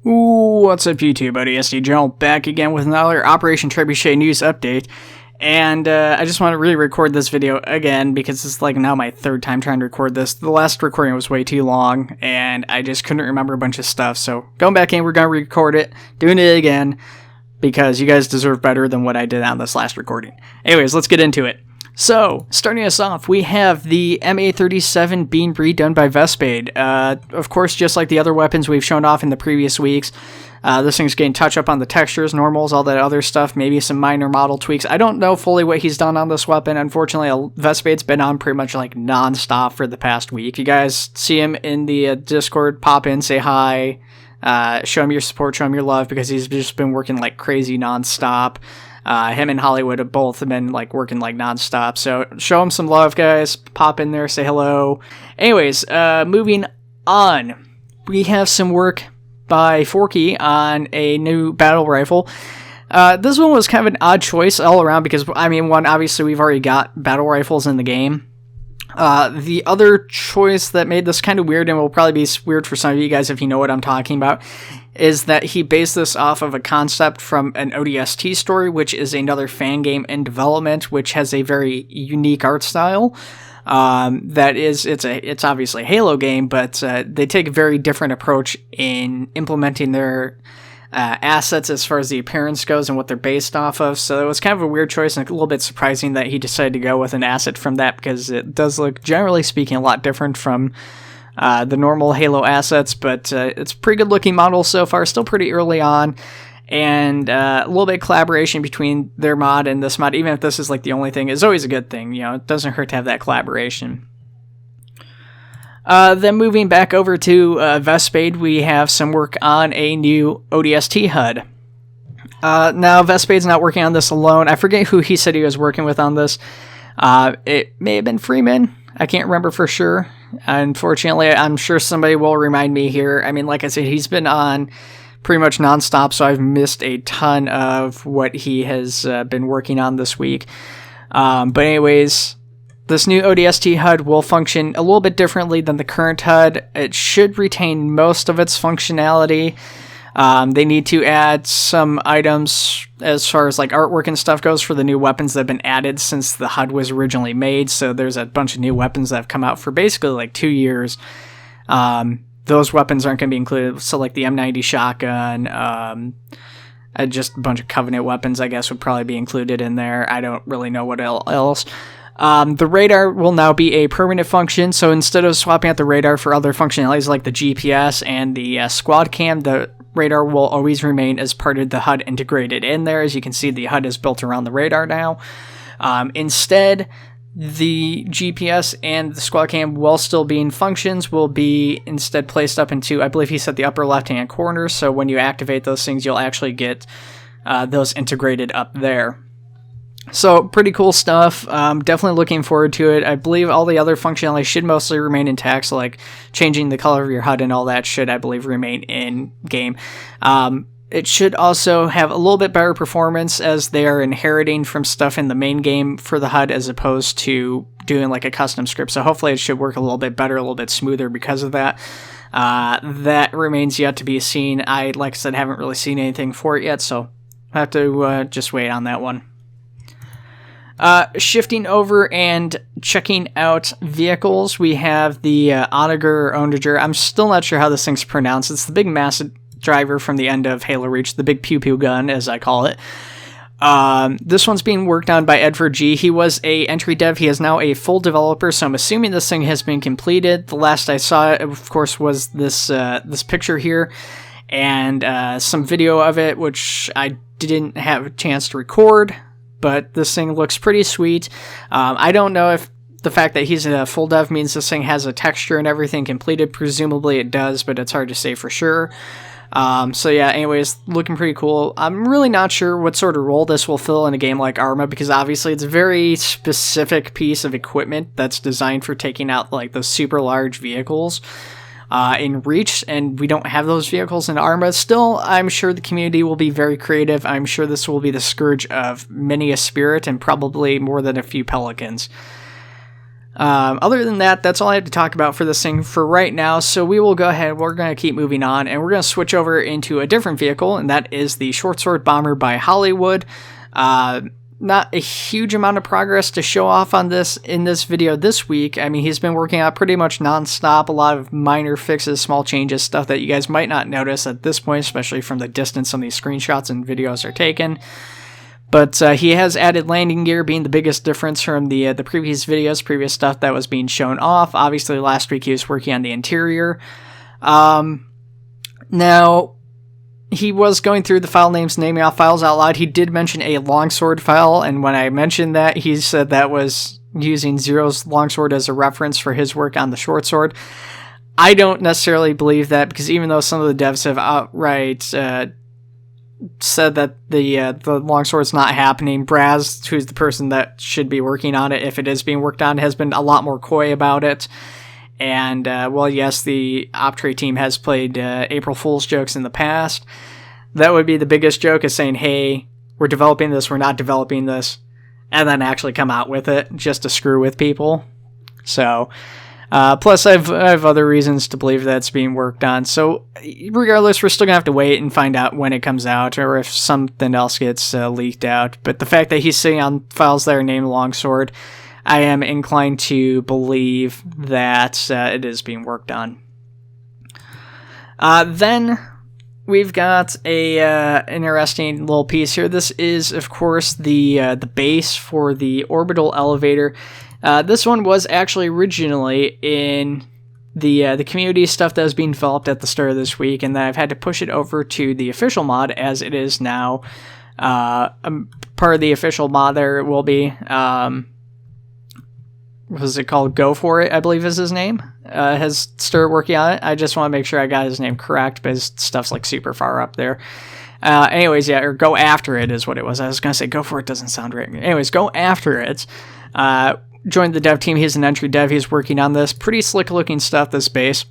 What's up YouTube, ODST General back again with another Operation Trebuchet news update. And I just want to re-record this video again because it's like now my third time trying to record this. The last recording was way too long and I just couldn't remember a bunch of stuff. So going back in, we're going to record it, doing it again because you guys deserve better than what I did on this last recording. Anyways, let's get into it. So, starting us off, we have the MA37 Bean Pre done by Vespade. Of course, just like the other weapons we've shown off in the previous weeks, this thing's getting touch up on the textures, normals, all that other stuff, maybe some minor model tweaks. I don't know fully what he's done on this weapon. Unfortunately, Vespade's been on pretty much like non-stop for the past week. If you guys see him in the Discord, pop in, say hi, show him your support, show him your love, because he's just been working like crazy non-stop. Him and Hollywood have both been like working like non-stop, so show him some love, guys. Pop in there, say hello. Anyways, moving on, we have some work by Forky on a new battle rifle. This one was kind of an odd choice all around because, I mean, one, obviously we've already got battle rifles in the game. The other choice that made this kind of weird, and will probably be weird for some of you guys if you know what I'm talking about, is that he based this off of a concept from an ODST story, which is another fan game in development, which has a very unique art style. It's obviously a Halo game, but they take a very different approach in implementing their assets as far as the appearance goes and what they're based off of. So it was kind of a weird choice and a little bit surprising that he decided to go with an asset from that, because it does look, generally speaking, a lot different from the normal Halo assets, but it's a pretty good looking model so far, still pretty early on, and a little bit of collaboration between their mod and this mod, even if this is like the only thing, is always a good thing. You know, it doesn't hurt to have that collaboration. Then moving back over to Vespade, we have some work on a new ODST HUD. Now, Vespade's not working on this alone. I forget who he said he was working with on this. It may have been Freeman. I can't remember for sure. Unfortunately, I'm sure somebody will remind me here. I mean, like I said, he's been on pretty much nonstop, so I've missed a ton of what he has been working on this week. But anyways, this new ODST HUD will function a little bit differently than the current HUD. It should retain most of its functionality. They need to add some items as far as like artwork and stuff goes for the new weapons that have been added since the HUD was originally made. So there's a bunch of new weapons that have come out for basically like 2 years. Those weapons aren't going to be included. So like the M90 shotgun, just a bunch of Covenant weapons, I guess, would probably be included in there. I don't really know what else. The radar will now be a permanent function, so instead of swapping out the radar for other functionalities like the GPS and the squad cam, the radar will always remain as part of the HUD integrated in there. As you can see, the HUD is built around the radar now. Instead, the GPS and the squad cam, while still being functions, will be instead placed up into, I believe he said, the upper left-hand corner, so when you activate those things, you'll actually get those integrated up there. So, pretty cool stuff. Definitely looking forward to it. I believe all the other functionality should mostly remain intact, so like changing the color of your HUD and all that should, I believe, remain in-game. It should also have a little bit better performance, as they are inheriting from stuff in the main game for the HUD as opposed to doing like a custom script. So hopefully it should work a little bit better, a little bit smoother because of that. That remains yet to be seen. Like I said, haven't really seen anything for it yet, so I have to just wait on that one. Shifting over and checking out vehicles, we have the Onager or Onager. I'm still not sure how this thing's pronounced. It's the big massive driver from the end of Halo Reach, the big pew-pew gun, as I call it. This one's being worked on by Edward G. He was a entry dev. He is now a full developer, so I'm assuming this thing has been completed. The last I saw, of course, was this picture here, and some video of it, which I didn't have a chance to record. But this thing looks pretty sweet. I don't know if the fact that he's a full dev means this thing has a texture and everything completed. Presumably it does, but it's hard to say for sure. So yeah, anyways, looking pretty cool. I'm really not sure what sort of role this will fill in a game like Arma, because obviously it's a very specific piece of equipment that's designed for taking out like those super large vehicles in Reach, and we don't have those vehicles in Arma. Still, I'm sure the community will be very creative. I'm sure this will be the scourge of many a spirit and probably more than a few pelicans. Other than that, that's all I have to talk about for this thing for right now, so we will go ahead, we're going to keep moving on, and we're going to switch over into a different vehicle, and that is the Short Sword Bomber by Hollywood. Not a huge amount of progress to show off on this in this video this week. I mean, he's been working out pretty much non-stop, a lot of minor fixes, small changes, stuff that you guys might not notice at this point, especially from the distance some of these screenshots and videos are taken. But he has added landing gear, being the biggest difference from the previous videos, previous stuff that was being shown off. Obviously, last week he was working on the interior. Now, he was going through the file names, naming off files out loud. He did mention a longsword file, and when I mentioned that, he said that was using Zero's longsword as a reference for his work on the short sword. I don't necessarily believe that, because even though some of the devs have outright said that the longsword's not happening, Braz, who's the person that should be working on it if it is being worked on, has been a lot more coy about it. And, well, yes, the Optray team has played April Fool's jokes in the past. That would be the biggest joke, is saying, hey, we're developing this, we're not developing this, and then actually come out with it just to screw with people. So, plus I have other reasons to believe that's being worked on. So, regardless, we're still going to have to wait and find out when it comes out, or if something else gets leaked out. But the fact that he's sitting on files that are named Longsword, I am inclined to believe that it is being worked on. Then we've got a interesting little piece here. This is, of course, the base for the Orbital Elevator. This one was actually originally in the community stuff that was being developed at the start of this week, and then I've had to push it over to the official mod, as it is now part of the official mod. There will be what is it called? Go For It, I believe is his name. Has started working on it. I just want to make sure I got his name correct, but his stuff's like super far up there. Anyways, yeah, or Go After It is what it was. I was going to say Go For It doesn't sound right. Anyways, Go After It. Joined the dev team. He's an entry dev. He's working on this. Pretty slick looking stuff, this base.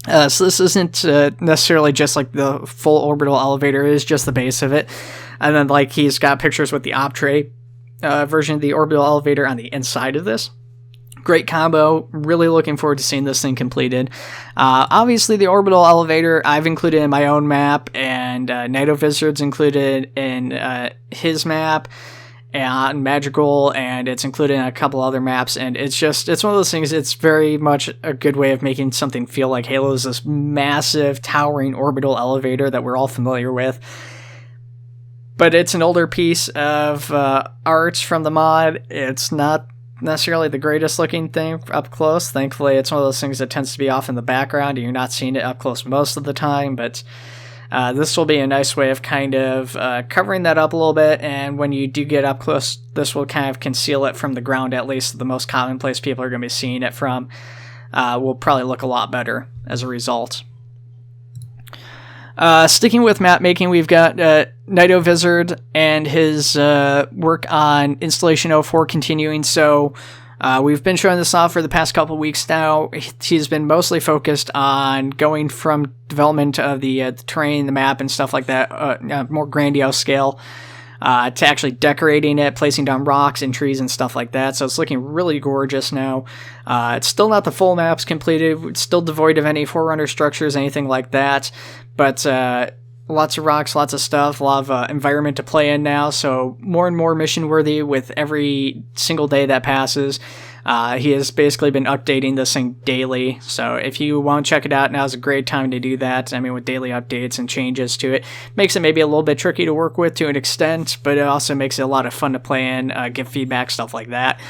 So this isn't necessarily just like the full Orbital Elevator. It is just the base of it. And then like he's got pictures with the Optray version of the Orbital Elevator on the inside of this. Great combo. Really looking forward to seeing this thing completed. Obviously, the Orbital Elevator I've included in my own map, and NATO Vizard's included in his map, and Magical, and it's included in a couple other maps, and it's one of those things, it's very much a good way of making something feel like Halo is this massive, towering orbital elevator that we're all familiar with. But it's an older piece of art from the mod. It's not necessarily the greatest looking thing up close. Thankfully, it's one of those things that tends to be off in the background, and you're not seeing it up close most of the time, but this will be a nice way of kind of covering that up a little bit, and when you do get up close, this will kind of conceal it from the ground, at least the most common place people are going to be seeing it from. Will probably look a lot better as a result. Sticking with map making, we've got NATO Vizard and his work on Installation 04 continuing. So we've been showing this off for the past couple weeks now. He's been mostly focused on going from development of the terrain, the map, and stuff like that, more grandiose scale, to actually decorating it, placing down rocks and trees and stuff like that. So it's looking really gorgeous now. It's still not the full maps completed. It's still devoid of any Forerunner structures, anything like that. But lots of rocks, lots of stuff, a lot of environment to play in now. So more and more mission worthy with every single day that passes. He has basically been updating this thing daily, so if you want to check it out, now is a great time to do that. I mean, with daily updates and changes to it, makes it maybe a little bit tricky to work with to an extent, but it also makes it a lot of fun to play in, give feedback, stuff like that.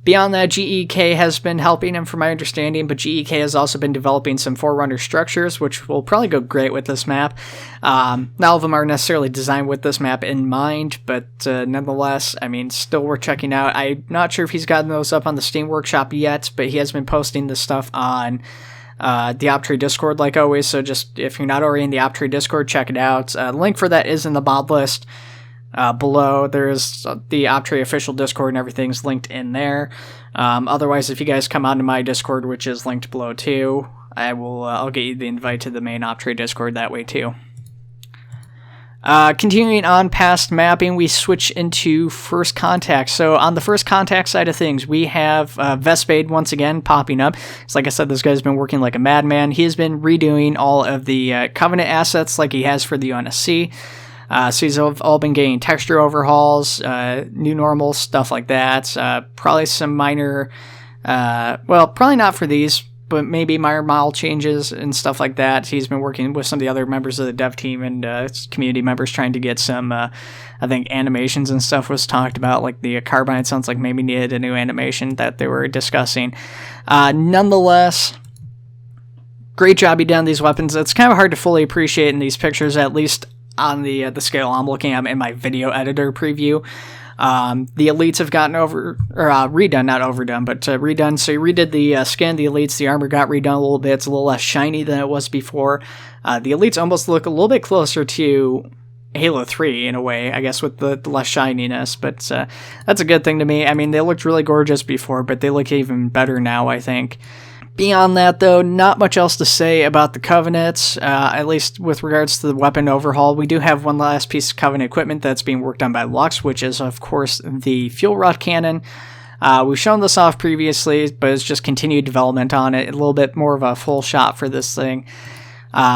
Beyond that, GEK has been helping him, from my understanding, but GEK has also been developing some Forerunner structures, which will probably go great with this map. Not all of them are necessarily designed with this map in mind, but nonetheless, I mean, still worth checking out. I'm not sure if he's gotten those up on the Steam Workshop yet, but he has been posting this stuff on the Optray Discord, like always, so just, if you're not already in the Optray Discord, check it out. The link for that is in the mod list. Below, there's the Optray official Discord, and everything's linked in there. Otherwise, if you guys come onto my Discord, which is linked below too, I'll get you the invite to the main Optray Discord that way too. Continuing on past mapping, we switch into First Contact. So on the First Contact side of things, we have Vespade once again popping up. So like I said, this guy's been working like a madman. He has been redoing all of the Covenant assets like he has for the UNSC. So he's all been getting texture overhauls, new normal, stuff like that. Probably some minor, well, probably not for these, but maybe minor model changes and stuff like that. He's been working with some of the other members of the dev team and community members trying to get some, I think, animations and stuff was talked about. Like the Carbine sounds like maybe needed a new animation that they were discussing. Nonetheless, great job he done these weapons. It's kind of hard to fully appreciate in these pictures, at least on the scale I'm looking at in my video editor preview. The elites have gotten redone, not overdone, but redone. So he redid the skin, the elites, the armor got redone a little bit. It's a little less shiny than it was before. The elites almost look a little bit closer to Halo 3 in a way, I guess, with the less shininess, but that's a good thing to me. I mean, they looked really gorgeous before, but they look even better now, I think. Beyond that, though, not much else to say about the Covenants, at least with regards to the weapon overhaul. We do have one last piece of Covenant equipment that's being worked on by Lux, which is, of course, the fuel rod cannon. We've shown this off previously, but it's just continued development on it. A little bit more of a full shot for this thing.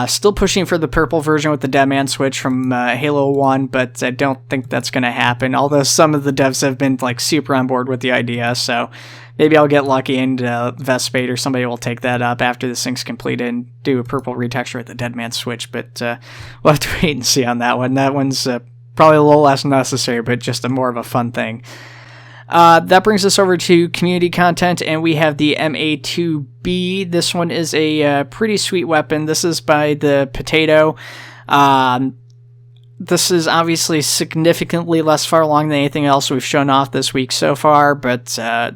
Still pushing for the purple version with the Deadman switch from Halo 1, but I don't think that's going to happen, although some of the devs have been like super on board with the idea, so maybe I'll get lucky and Vespade or somebody will take that up after this thing's completed and do a purple retexture with the Deadman switch, but we'll have to wait and see on that one. That one's probably a little less necessary, but just a more of a fun thing. That brings us over to community content, and we have the MA2B. This one is a pretty sweet weapon. This is by the Potato. This is obviously significantly less far along than anything else we've shown off this week so far, but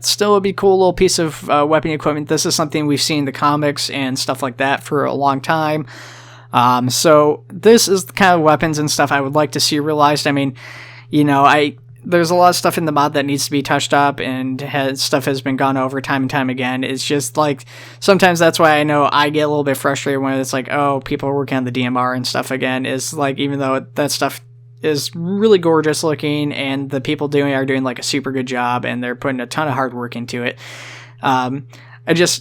still would be a cool little piece of weapon equipment. This is something we've seen in the comics and stuff like that for a long time. So this is the kind of weapons and stuff I would like to see realized. I mean, you know, there's a lot of stuff in the mod that needs to be touched up, and stuff has been gone over time and time again. It's just like, sometimes that's why I know I get a little bit frustrated when it's like, oh, people are working on the DMR and stuff again. Is like, even though that stuff is really gorgeous looking, and the people are doing like a super good job, and they're putting a ton of hard work into it.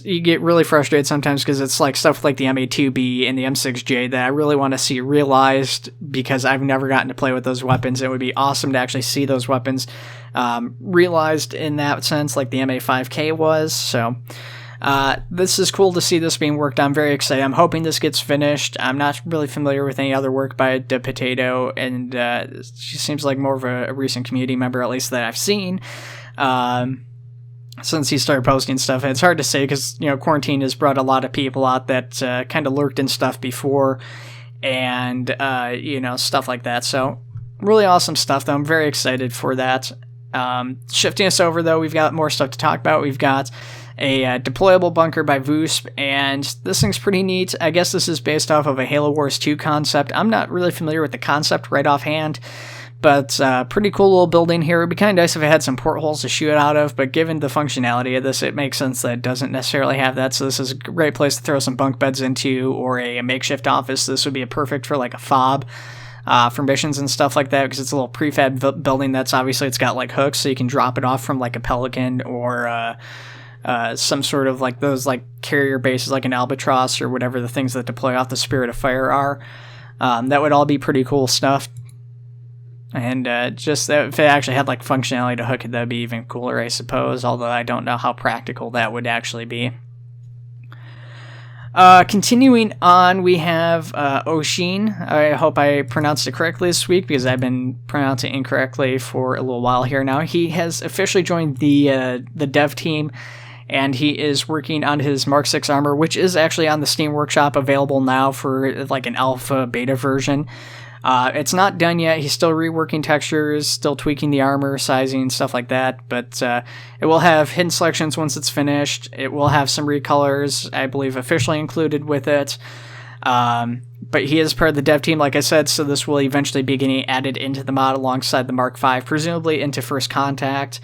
You get really frustrated sometimes because it's like stuff like the MA2B and the M6J that I really want to see realized, because I've never gotten to play with those weapons. It would be awesome to actually see those weapons realized in that sense, like the MA5K was. So this is cool to see this being worked on. Very excited. I'm hoping this gets finished. I'm not really familiar with any other work by the Potato, and she seems like more of a recent community member, at least that I've seen. Since he started posting stuff. And it's hard to say because, you know, quarantine has brought a lot of people out that kind of lurked in stuff before, and, you know, stuff like that. So really awesome stuff, though. I'm very excited for that. Shifting us over, though, we've got more stuff to talk about. We've got a deployable bunker by Voosp, and this thing's pretty neat. I guess this is based off of a Halo Wars 2 concept. I'm not really familiar with the concept right offhand, but pretty cool little building here. It would be kind of nice if it had some portholes to shoot out of, but given the functionality of this, it makes sense that it doesn't necessarily have that. So this is a great place to throw some bunk beds into, or a makeshift office. This would be perfect for like a fob for missions and stuff like that, because it's a little prefab building that's obviously, it's got like hooks, so you can drop it off from like a Pelican or some sort of like those like carrier bases like an Albatross or whatever the things that deploy off the Spirit of Fire are. That would all be pretty cool stuff. And just if it actually had like functionality to hook it, that'd be even cooler, I suppose, although I don't know how practical that would actually be. Continuing on, we have Oshin. I hope I pronounced it correctly this week, because I've been pronouncing it incorrectly for a little while here now. He has officially joined the dev team, and he is working on his Mark 6 armor, which is actually on the Steam Workshop, available now for like an alpha beta version. It's not done yet. He's still reworking textures, still tweaking the armor sizing, stuff like that, but it will have hidden selections once it's finished. It will have some recolors, I believe, officially included with it. But he is part of the dev team, like I said, so this will eventually be getting added into the mod alongside the Mark V, presumably into First Contact.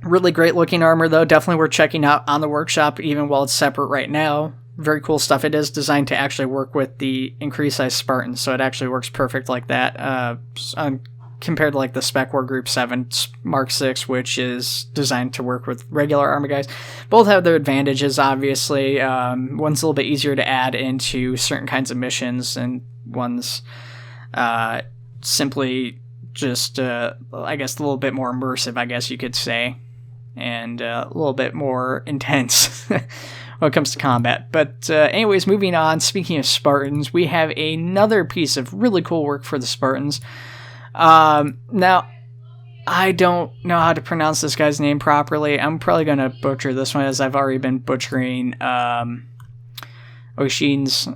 Really great looking armor, though. Definitely worth checking out on the workshop, even while it's separate right now. very cool stuff. It is designed to actually work with the increased size Spartan, so it actually works perfect like that, compared to like the Spec War Group 7 Mark 6, which is designed to work with regular armor guys. Both have their advantages, obviously. One's a little bit easier to add into certain kinds of missions, and one's simply just, I guess, a little bit more immersive, I guess you could say, and a little bit more intense when it comes to combat. But anyways, moving on, speaking of Spartans, we have another piece of really cool work for the Spartans. Now, I don't know how to pronounce this guy's name properly. I'm probably going to butcher this one, as I've already been butchering Oshin's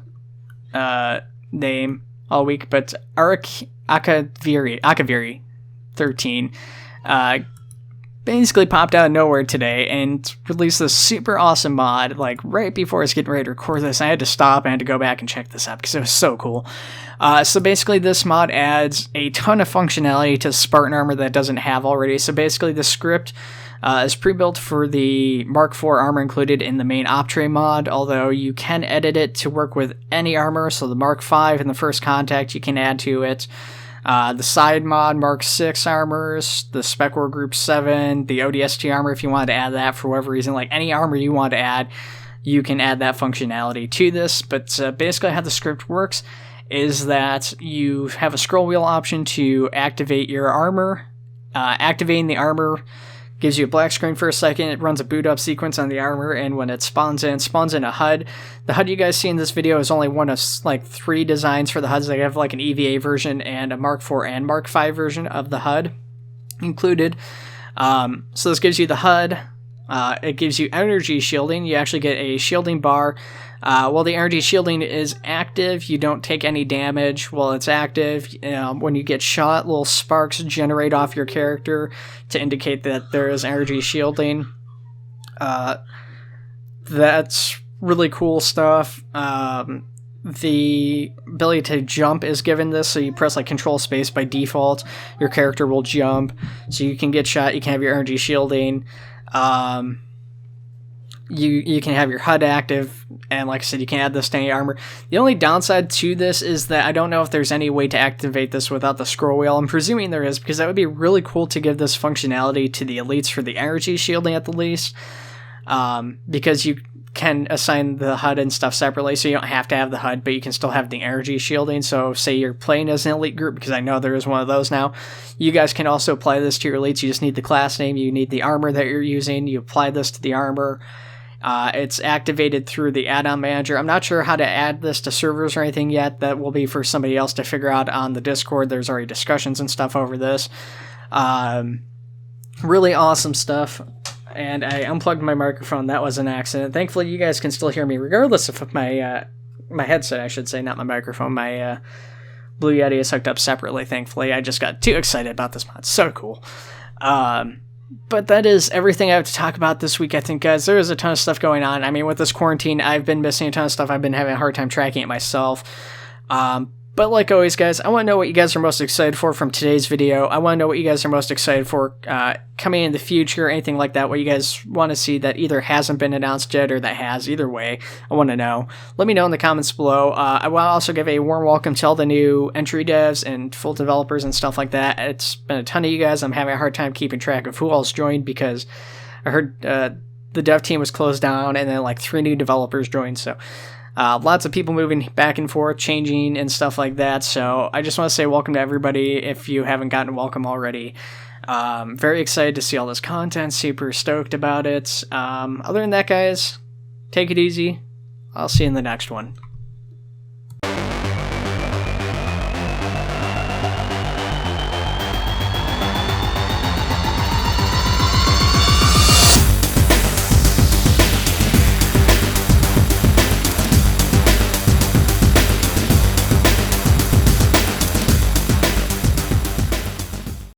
name all week, but Akaviri 13 basically popped out of nowhere today and released this super awesome mod, like right before I was getting ready to record this. I had to stop and I had to go back and check this out because it was so cool. So basically this mod adds a ton of functionality to Spartan armor that it doesn't have already. So basically the script is pre-built for the Mark IV armor included in the main op tray mod, although you can edit it to work with any armor. So the Mark V and the First Contact you can add to it. The side mod Mark 6 armors, the Spec War Group 7, the ODST armor, if you wanted to add that for whatever reason, like any armor you want to add, you can add that functionality to this. But basically how the script works is that you have a scroll wheel option to activate your armor. Activating the armor gives you a black screen for a second. It runs a boot up sequence on the armor, and when it spawns in a HUD. The HUD you guys see in this video is only one of like 3 designs for the HUDs. They have like an EVA version and a Mark IV and Mark V version of the HUD included. So this gives you the HUD. It gives you energy shielding. You actually get a shielding bar. While the energy shielding is active, you don't take any damage while it's active. When you get shot, little sparks generate off your character to indicate that there is energy shielding. That's really cool stuff. The ability to jump is given this, so you press like control space by default, your character will jump, so you can get shot, you can have your energy shielding. You can have your HUD active, and like I said, you can add this to any armor. The only downside to this is that I don't know if there's any way to activate this without the scroll wheel. I'm presuming there is, because that would be really cool to give this functionality to the elites for the energy shielding at the least, because you can assign the HUD and stuff separately, so you don't have to have the HUD, but you can still have the energy shielding. So say you're playing as an elite group, because I know there is one of those now, you guys can also apply this to your elites. You just need the class name, you need the armor that you're using, you apply this to the armor. It's activated through the add-on manager. I'm not sure how to add this to servers or anything yet. That will be for somebody else to figure out on the Discord. There's already discussions and stuff over this. Really awesome stuff. And I unplugged my microphone. That was an accident. Thankfully, you guys can still hear me regardless of my my headset, I should say, not my microphone. My Blue Yeti is hooked up separately, thankfully. I just got too excited about this mod. So cool. But that is everything I have to talk about this week, I think, guys. There is a ton of stuff going on. I mean, with this quarantine, I've been missing a ton of stuff. I've been having a hard time tracking it myself. But like always, guys, I want to know what you guys are most excited for from today's video. I want to know what you guys are most excited for coming in the future, anything like that, what you guys want to see that either hasn't been announced yet or that has. Either way, I want to know. Let me know in the comments below. I want to also give a warm welcome to all the new entry devs and full developers and stuff like that. It's been a ton of you guys. I'm having a hard time keeping track of who else joined, because I heard the dev team was closed down and then like 3 new developers joined, so... lots of people moving back and forth, changing and stuff like that. So I just want to say welcome to everybody if you haven't gotten welcome already. Very excited to see all this content. Super stoked about it. Other than that, guys, take it easy. I'll see you in the next one.